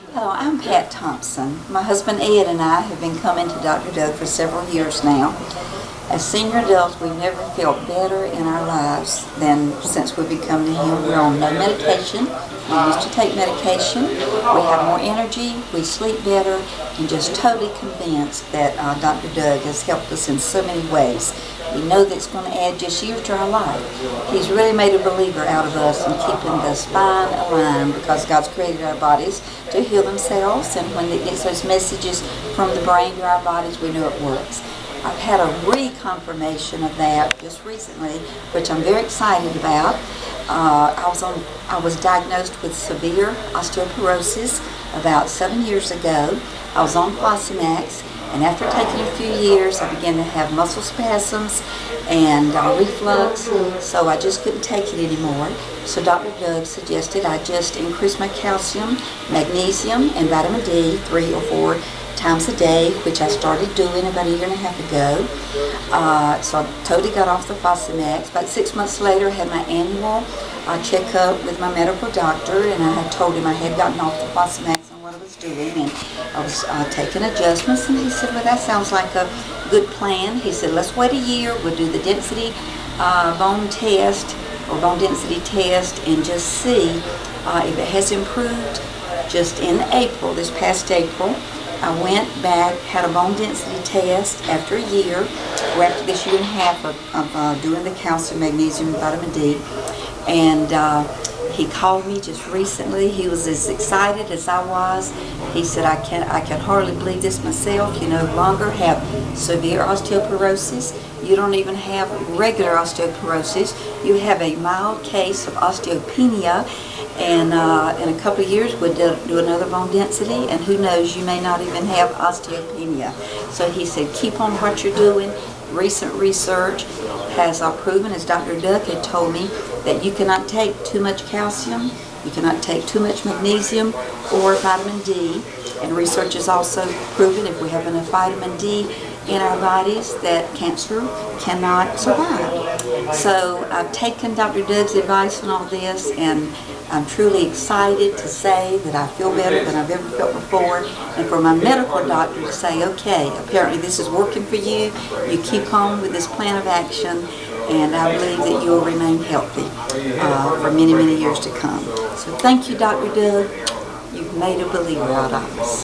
Hello, I'm Pat Thompson. My husband Ed and I have been coming to Dr. Doug for several years now. As senior adults, we've never felt better in our lives than since we've been coming to him. We're on no medication. We used to take medication. We have more energy, we sleep better, and just totally convinced that Dr. Doug has helped us in so many ways. We know that it's going to add just years to our life. He's really made a believer out of us and keeping the spine aligned, because God's created our bodies to heal themselves, and when it gets those messages from the brain to our bodies, we know it works. I've had a reconfirmation of that just recently, which I'm very excited about. I was diagnosed with severe osteoporosis about 7 years ago. I was on Fosamax, and after taking a few years, I began to have muscle spasms and reflux, so I just couldn't take it anymore. So Dr. Doug suggested I just increase my calcium, magnesium, and vitamin D 3 or 4 times a day, which I started doing about a year and a half ago. So I totally got off the Fosamax. About 6 months later, I had my annual checkup with my medical doctor, and I had told him I had gotten off the Fosamax and what I was doing, and I was taking adjustments, and he said, well, that sounds like a good plan. He said, let's wait a year, we'll do the density bone test or bone density test and just see if it has improved. Just in April, this past April, I went back, had a bone density test after a year, or after this year and a half of doing the calcium, magnesium, and vitamin D. And he called me just recently. He was as excited as I was. He said, I can hardly believe this myself. You no longer have severe osteoporosis. You don't even have regular osteoporosis. You have a mild case of osteopenia. And in a couple of years we'll do another bone density, and who knows, you may not even have osteopenia. So he said, keep on what you're doing. Recent research has proven, as Dr. Doug had told me, that you cannot take too much calcium, you cannot take too much magnesium or vitamin D. And research has also proven if we have enough vitamin D in our bodies that cancer cannot survive. So I've taken Dr. Doug's advice on all this, and I'm truly excited to say that I feel better than I've ever felt before, and for my medical doctor to say, okay, apparently this is working for you, you keep on with this plan of action, and I believe that you'll remain healthy for many, many years to come. So thank you, Dr. Doug. You've made a believer out of us.